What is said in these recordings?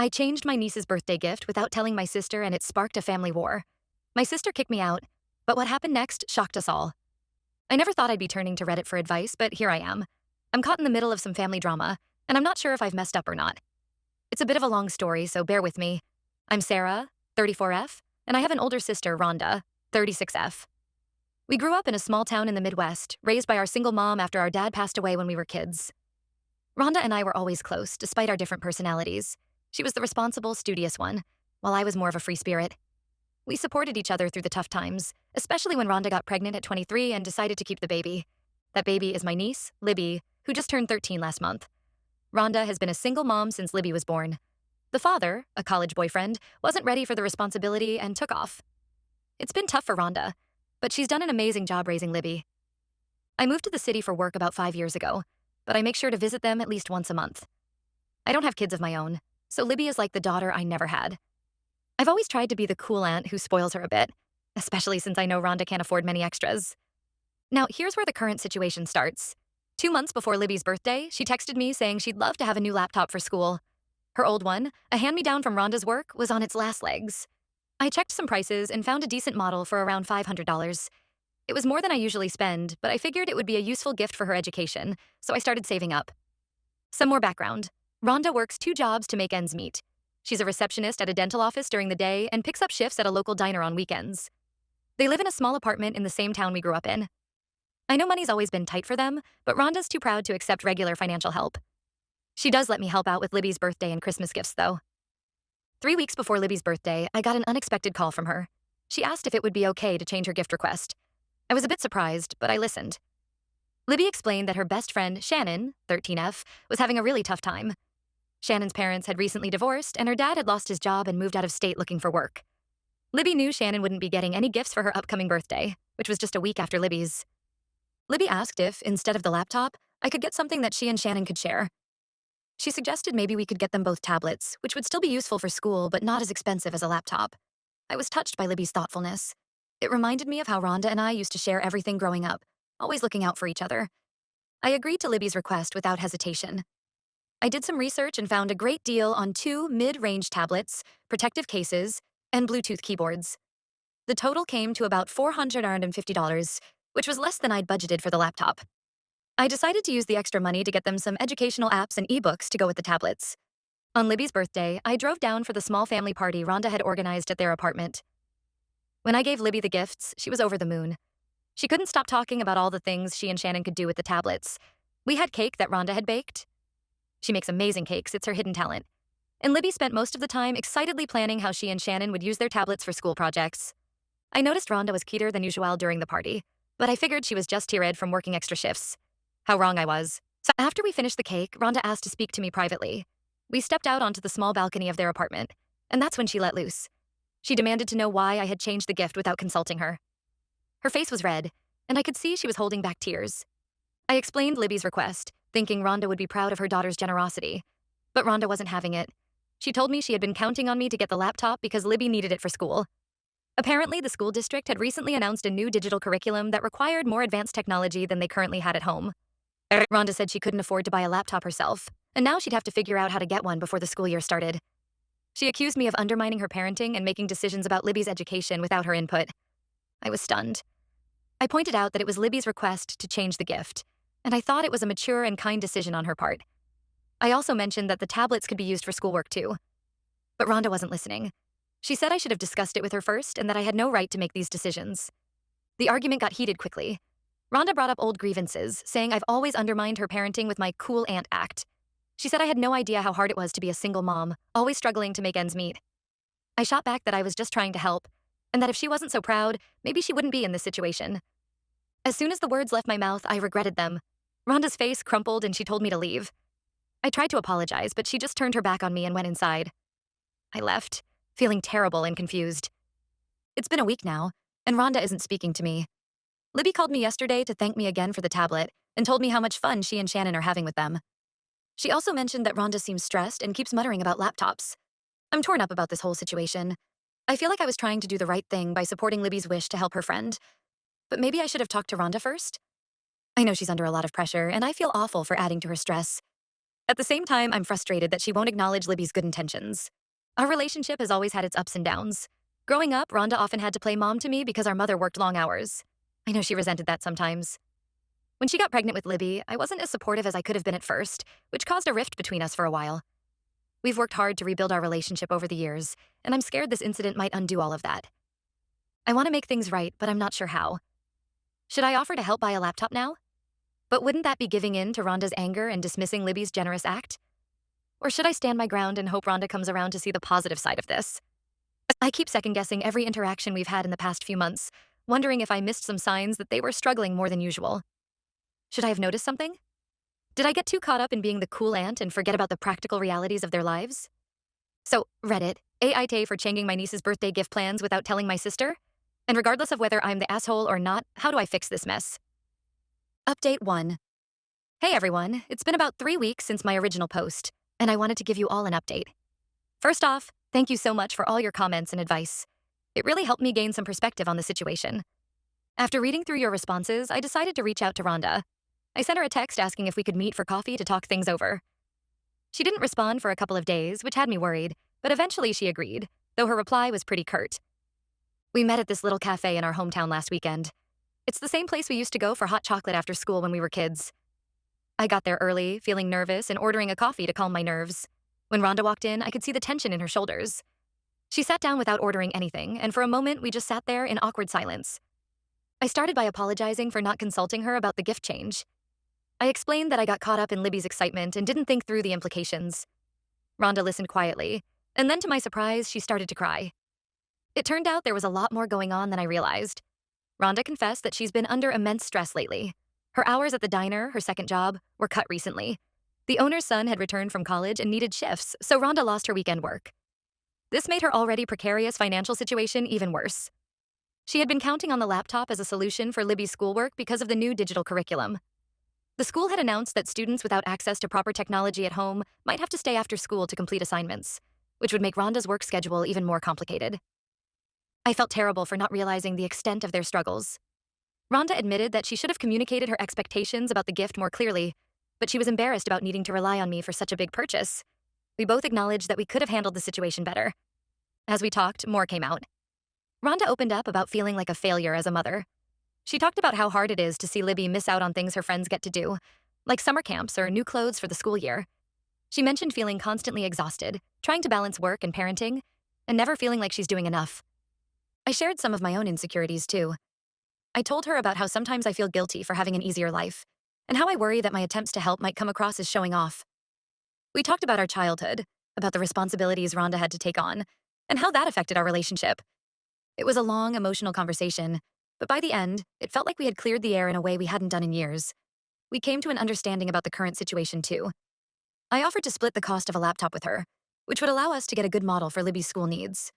I changed my niece's birthday gift without telling my sister, and it sparked a family war. My sister kicked me out, but what happened next shocked us all. I never thought I'd be turning to Reddit for advice, but here I am. I'm caught in the middle of some family drama, and I'm not sure if I've messed up or not. It's a bit of a long story, so bear with me. I'm Sarah, 34F, and I have an older sister, Rhonda, 36F. We grew up in a small town in the Midwest, raised by our single mom after our dad passed away when we were kids. Rhonda and I were always close, despite our different personalities. She was the responsible, studious one, while I was more of a free spirit. We supported each other through the tough times, especially when Rhonda got pregnant at 23 and decided to keep the baby. That baby is my niece, Libby, who just turned 13 last month. Rhonda has been a single mom since Libby was born. The father, a college boyfriend, wasn't ready for the responsibility and took off. It's been tough for Rhonda, but she's done an amazing job raising Libby. I moved to the city for work about 5 years ago, but I make sure to visit them at least once a month. I don't have kids of my own, so Libby is like the daughter I never had. I've always tried to be the cool aunt who spoils her a bit, especially since I know Rhonda can't afford many extras. Now, here's where the current situation starts. 2 months before Libby's birthday, she texted me saying she'd love to have a new laptop for school. Her old one, a hand-me-down from Rhonda's work, was on its last legs. I checked some prices and found a decent model for around $500. It was more than I usually spend, but I figured it would be a useful gift for her education, so I started saving up. Some more background. Rhonda works 2 jobs to make ends meet. She's a receptionist at a dental office during the day and picks up shifts at a local diner on weekends. They live in a small apartment in the same town we grew up in. I know money's always been tight for them, but Rhonda's too proud to accept regular financial help. She does let me help out with Libby's birthday and Christmas gifts, though. 3 weeks before Libby's birthday, I got an unexpected call from her. She asked if it would be okay to change her gift request. I was a bit surprised, but I listened. Libby explained that her best friend, Shannon, 13F, was having a really tough time. Shannon's parents had recently divorced, and her dad had lost his job and moved out of state looking for work. Libby knew Shannon wouldn't be getting any gifts for her upcoming birthday, which was just a week after Libby's. Libby asked if, instead of the laptop, I could get something that she and Shannon could share. She suggested maybe we could get them both tablets, which would still be useful for school but not as expensive as a laptop. I was touched by Libby's thoughtfulness. It reminded me of how Rhonda and I used to share everything growing up, always looking out for each other. I agreed to Libby's request without hesitation. I did some research and found a great deal on 2 mid-range tablets, protective cases, and Bluetooth keyboards. The total came to about $450, which was less than I'd budgeted for the laptop. I decided to use the extra money to get them some educational apps and ebooks to go with the tablets. On Libby's birthday, I drove down for the small family party Rhonda had organized at their apartment. When I gave Libby the gifts, she was over the moon. She couldn't stop talking about all the things she and Shannon could do with the tablets. We had cake that Rhonda had baked. She makes amazing cakes, it's her hidden talent. And Libby spent most of the time excitedly planning how she and Shannon would use their tablets for school projects. I noticed Rhonda was cuter than usual during the party, but I figured she was just teary-eyed from working extra shifts. How wrong I was. So after we finished the cake, Rhonda asked to speak to me privately. We stepped out onto the small balcony of their apartment, and that's when she let loose. She demanded to know why I had changed the gift without consulting her. Her face was red, and I could see she was holding back tears. I explained Libby's request, thinking Rhonda would be proud of her daughter's generosity. But Rhonda wasn't having it. She told me she had been counting on me to get the laptop because Libby needed it for school. Apparently, the school district had recently announced a new digital curriculum that required more advanced technology than they currently had at home. Rhonda said she couldn't afford to buy a laptop herself, and now she'd have to figure out how to get one before the school year started. She accused me of undermining her parenting and making decisions about Libby's education without her input. I was stunned. I pointed out that it was Libby's request to change the gift, and I thought it was a mature and kind decision on her part. I also mentioned that the tablets could be used for schoolwork too. But Rhonda wasn't listening. She said I should have discussed it with her first and that I had no right to make these decisions. The argument got heated quickly. Rhonda brought up old grievances, saying I've always undermined her parenting with my cool aunt act. She said I had no idea how hard it was to be a single mom, always struggling to make ends meet. I shot back that I was just trying to help, and that if she wasn't so proud, maybe she wouldn't be in this situation. As soon as the words left my mouth, I regretted them. Rhonda's face crumpled and she told me to leave. I tried to apologize, but she just turned her back on me and went inside. I left, feeling terrible and confused. It's been a week now, and Rhonda isn't speaking to me. Libby called me yesterday to thank me again for the tablet and told me how much fun she and Shannon are having with them. She also mentioned that Rhonda seems stressed and keeps muttering about laptops. I'm torn up about this whole situation. I feel like I was trying to do the right thing by supporting Libby's wish to help her friend. But maybe I should have talked to Rhonda first? I know she's under a lot of pressure, and I feel awful for adding to her stress. At the same time, I'm frustrated that she won't acknowledge Libby's good intentions. Our relationship has always had its ups and downs. Growing up, Rhonda often had to play mom to me because our mother worked long hours. I know she resented that sometimes. When she got pregnant with Libby, I wasn't as supportive as I could have been at first, which caused a rift between us for a while. We've worked hard to rebuild our relationship over the years, and I'm scared this incident might undo all of that. I want to make things right, but I'm not sure how. Should I offer to help buy a laptop now? But wouldn't that be giving in to Rhonda's anger and dismissing Libby's generous act? Or should I stand my ground and hope Rhonda comes around to see the positive side of this? I keep second-guessing every interaction we've had in the past few months, wondering if I missed some signs that they were struggling more than usual. Should I have noticed something? Did I get too caught up in being the cool aunt and forget about the practical realities of their lives? So, Reddit, AIT for changing my niece's birthday gift plans without telling my sister? And regardless of whether I'm the asshole or not, how do I fix this mess? Update 1. Hey everyone, it's been about 3 weeks since my original post, and I wanted to give you all an update. First off, thank you so much for all your comments and advice. It really helped me gain some perspective on the situation. After reading through your responses, I decided to reach out to Rhonda. I sent her a text asking if we could meet for coffee to talk things over. She didn't respond for a couple of days, which had me worried, but eventually she agreed, though her reply was pretty curt. We met at this little cafe in our hometown last weekend. It's the same place we used to go for hot chocolate after school when we were kids. I got there early, feeling nervous and ordering a coffee to calm my nerves. When Rhonda walked in, I could see the tension in her shoulders. She sat down without ordering anything, and for a moment we just sat there in awkward silence. I started by apologizing for not consulting her about the gift change. I explained that I got caught up in Libby's excitement and didn't think through the implications. Rhonda listened quietly, and then to my surprise, she started to cry. It turned out there was a lot more going on than I realized. Rhonda confessed that she's been under immense stress lately. Her hours at the diner, her second job, were cut recently. The owner's son had returned from college and needed shifts, so Rhonda lost her weekend work. This made her already precarious financial situation even worse. She had been counting on the laptop as a solution for Libby's schoolwork because of the new digital curriculum. The school had announced that students without access to proper technology at home might have to stay after school to complete assignments, which would make Rhonda's work schedule even more complicated. I felt terrible for not realizing the extent of their struggles. Rhonda admitted that she should have communicated her expectations about the gift more clearly, but she was embarrassed about needing to rely on me for such a big purchase. We both acknowledged that we could have handled the situation better. As we talked, more came out. Rhonda opened up about feeling like a failure as a mother. She talked about how hard it is to see Libby miss out on things her friends get to do, like summer camps or new clothes for the school year. She mentioned feeling constantly exhausted, trying to balance work and parenting, and never feeling like she's doing enough. I shared some of my own insecurities too. I told her about how sometimes I feel guilty for having an easier life, and how I worry that my attempts to help might come across as showing off. We talked about our childhood, about the responsibilities Rhonda had to take on, and how that affected our relationship. It was a long, emotional conversation, but by the end, it felt like we had cleared the air in a way we hadn't done in years. We came to an understanding about the current situation too. I offered to split the cost of a laptop with her, which would allow us to get a good model for Libby's school needs.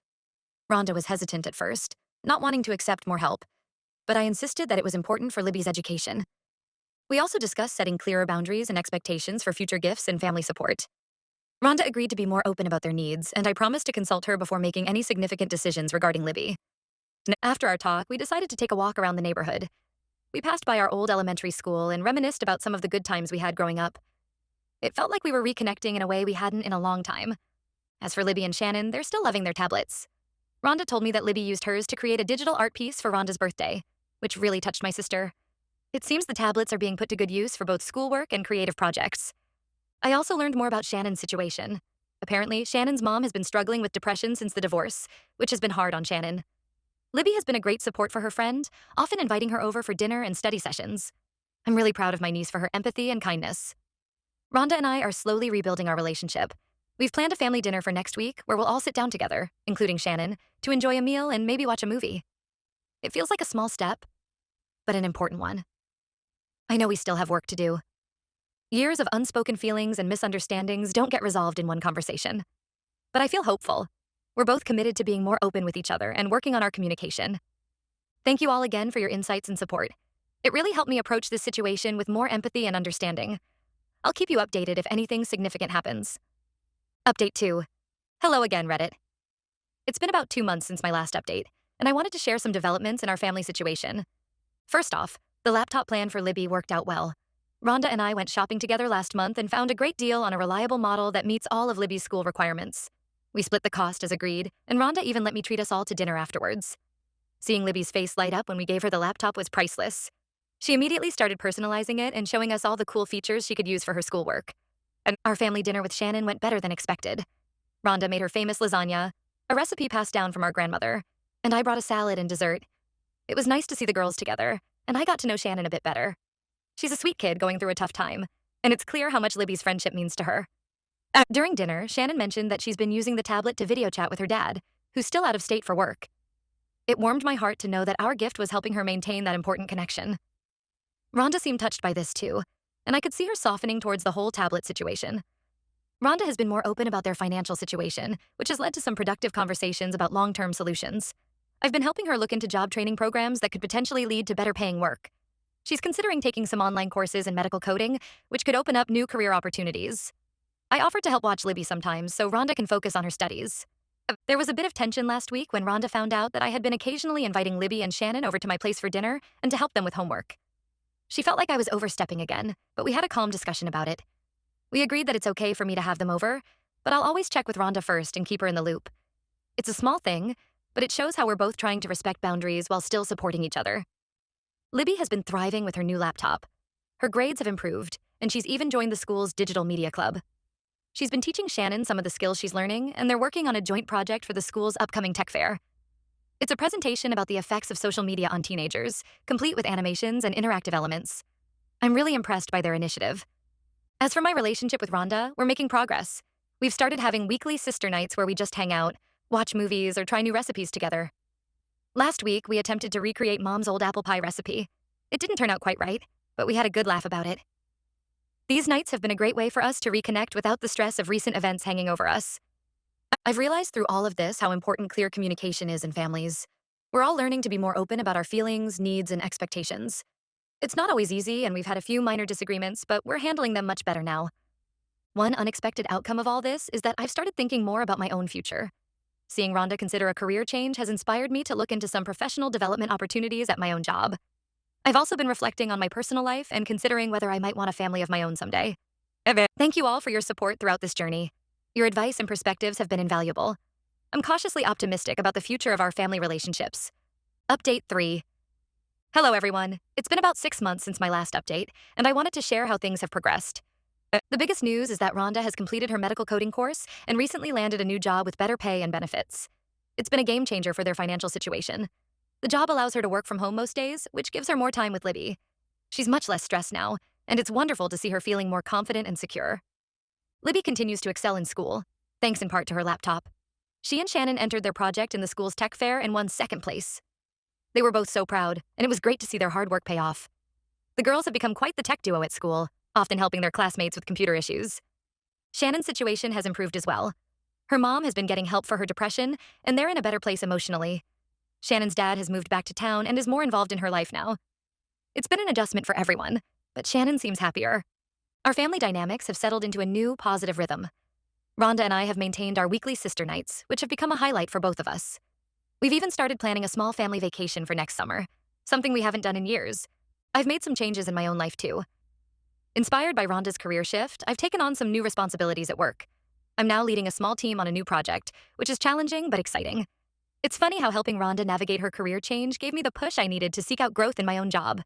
Rhonda was hesitant at first, not wanting to accept more help, but I insisted that it was important for Libby's education. We also discussed setting clearer boundaries and expectations for future gifts and family support. Rhonda agreed to be more open about their needs, and I promised to consult her before making any significant decisions regarding Libby. After our talk, we decided to take a walk around the neighborhood. We passed by our old elementary school and reminisced about some of the good times we had growing up. It felt like we were reconnecting in a way we hadn't in a long time. As for Libby and Shannon, they're still loving their tablets. Rhonda told me that Libby used hers to create a digital art piece for Rhonda's birthday, which really touched my sister. It seems the tablets are being put to good use for both schoolwork and creative projects. I also learned more about Shannon's situation. Apparently, Shannon's mom has been struggling with depression since the divorce, which has been hard on Shannon. Libby has been a great support for her friend, often inviting her over for dinner and study sessions. I'm really proud of my niece for her empathy and kindness. Rhonda and I are slowly rebuilding our relationship. We've planned a family dinner for next week where we'll all sit down together, including Shannon, to enjoy a meal and maybe watch a movie. It feels like a small step, but an important one. I know we still have work to do. Years of unspoken feelings and misunderstandings don't get resolved in one conversation. But I feel hopeful. We're both committed to being more open with each other and working on our communication. Thank you all again for your insights and support. It really helped me approach this situation with more empathy and understanding. I'll keep you updated if anything significant happens. Update 2. Hello again, Reddit. It's been about 2 months since my last update, and I wanted to share some developments in our family situation. First off, the laptop plan for Libby worked out well. Rhonda and I went shopping together last month and found a great deal on a reliable model that meets all of Libby's school requirements. We split the cost as agreed, and Rhonda even let me treat us all to dinner afterwards. Seeing Libby's face light up when we gave her the laptop was priceless. She immediately started personalizing it and showing us all the cool features she could use for her schoolwork. And our family dinner with Shannon went better than expected. Rhonda made her famous lasagna, a recipe passed down from our grandmother, and I brought a salad and dessert. It was nice to see the girls together, and I got to know Shannon a bit better. She's a sweet kid going through a tough time, and it's clear how much Libby's friendship means to her. During dinner, Shannon mentioned that she's been using the tablet to video chat with her dad, who's still out of state for work. It warmed my heart to know that our gift was helping her maintain that important connection. Rhonda seemed touched by this too, and I could see her softening towards the whole tablet situation. Rhonda has been more open about their financial situation, which has led to some productive conversations about long-term solutions. I've been helping her look into job training programs that could potentially lead to better paying work. She's considering taking some online courses in medical coding, which could open up new career opportunities. I offered to help watch Libby sometimes so Rhonda can focus on her studies. There was a bit of tension last week when Rhonda found out that I had been occasionally inviting Libby and Shannon over to my place for dinner and to help them with homework. She felt like I was overstepping again, but we had a calm discussion about it. We agreed that it's okay for me to have them over, but I'll always check with Rhonda first and keep her in the loop. It's a small thing, but it shows how we're both trying to respect boundaries while still supporting each other. Libby has been thriving with her new laptop. Her grades have improved, and she's even joined the school's digital media club. She's been teaching Shannon some of the skills she's learning, and they're working on a joint project for the school's upcoming tech fair. It's a presentation about the effects of social media on teenagers, complete with animations and interactive elements. I'm really impressed by their initiative. As for my relationship with Rhonda, we're making progress. We've started having weekly sister nights where we just hang out, watch movies, or try new recipes together. Last week, we attempted to recreate Mom's old apple pie recipe. It didn't turn out quite right, but we had a good laugh about it. These nights have been a great way for us to reconnect without the stress of recent events hanging over us. I've realized through all of this how important clear communication is in families. We're all learning to be more open about our feelings, needs, and expectations. It's not always easy, and we've had a few minor disagreements, but we're handling them much better now. One unexpected outcome of all this is that I've started thinking more about my own future. Seeing Rhonda consider a career change has inspired me to look into some professional development opportunities at my own job. I've also been reflecting on my personal life and considering whether I might want a family of my own someday. Thank you all for your support throughout this journey. Your advice and perspectives have been invaluable. I'm cautiously optimistic about the future of our family relationships. Update 3. Hello, everyone. It's been about 6 months since my last update, and I wanted to share how things have progressed. The biggest news is that Rhonda has completed her medical coding course and recently landed a new job with better pay and benefits. It's been a game changer for their financial situation. The job allows her to work from home most days, which gives her more time with Libby. She's much less stressed now, and it's wonderful to see her feeling more confident and secure. Libby continues to excel in school, thanks in part to her laptop. She and Shannon entered their project in the school's tech fair and won second place. They were both so proud, and it was great to see their hard work pay off. The girls have become quite the tech duo at school, often helping their classmates with computer issues. Shannon's situation has improved as well. Her mom has been getting help for her depression, and they're in a better place emotionally. Shannon's dad has moved back to town and is more involved in her life now. It's been an adjustment for everyone, but Shannon seems happier. Our family dynamics have settled into a new, positive rhythm. Rhonda and I have maintained our weekly sister nights, which have become a highlight for both of us. We've even started planning a small family vacation for next summer, something we haven't done in years. I've made some changes in my own life too. Inspired by Rhonda's career shift, I've taken on some new responsibilities at work. I'm now leading a small team on a new project, which is challenging but exciting. It's funny how helping Rhonda navigate her career change gave me the push I needed to seek out growth in my own job.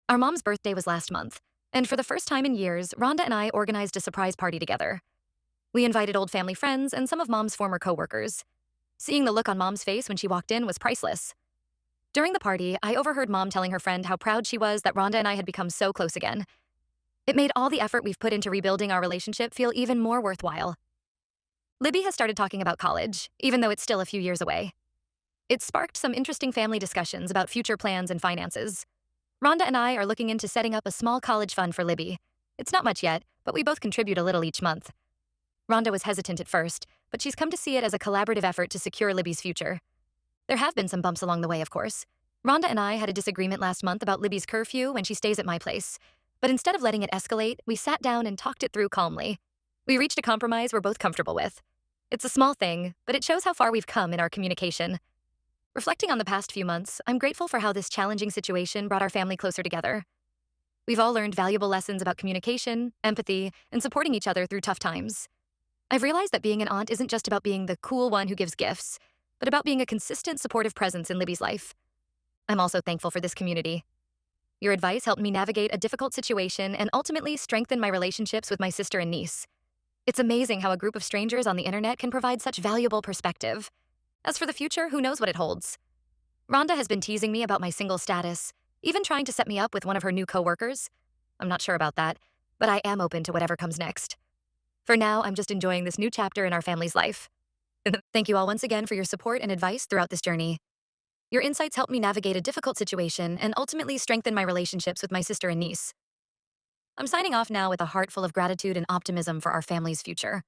Our mom's birthday was last month, and for the first time in years, Rhonda and I organized a surprise party together. We invited old family friends and some of Mom's former coworkers. Seeing the look on Mom's face when she walked in was priceless. During the party, I overheard Mom telling her friend how proud she was that Rhonda and I had become so close again. It made all the effort we've put into rebuilding our relationship feel even more worthwhile. Libby has started talking about college, even though it's still a few years away. It sparked some interesting family discussions about future plans and finances. Rhonda and I are looking into setting up a small college fund for Libby. It's not much yet, but we both contribute a little each month. Rhonda was hesitant at first, but she's come to see it as a collaborative effort to secure Libby's future. There have been some bumps along the way, of course. Rhonda and I had a disagreement last month about Libby's curfew when she stays at my place. But instead of letting it escalate, we sat down and talked it through calmly. We reached a compromise we're both comfortable with. It's a small thing, but it shows how far we've come in our communication. Reflecting on the past few months, I'm grateful for how this challenging situation brought our family closer together. We've all learned valuable lessons about communication, empathy, and supporting each other through tough times. I've realized that being an aunt isn't just about being the cool one who gives gifts, but about being a consistent, supportive presence in Libby's life. I'm also thankful for this community. Your advice helped me navigate a difficult situation and ultimately strengthen my relationships with my sister and niece. It's amazing how a group of strangers on the internet can provide such valuable perspective. As for the future, who knows what it holds? Rhonda has been teasing me about my single status, even trying to set me up with one of her new coworkers. I'm not sure about that, but I am open to whatever comes next. For now, I'm just enjoying this new chapter in our family's life. Thank you all once again for your support and advice throughout this journey. Your insights helped me navigate a difficult situation and ultimately strengthen my relationships with my sister and niece. I'm signing off now with a heart full of gratitude and optimism for our family's future.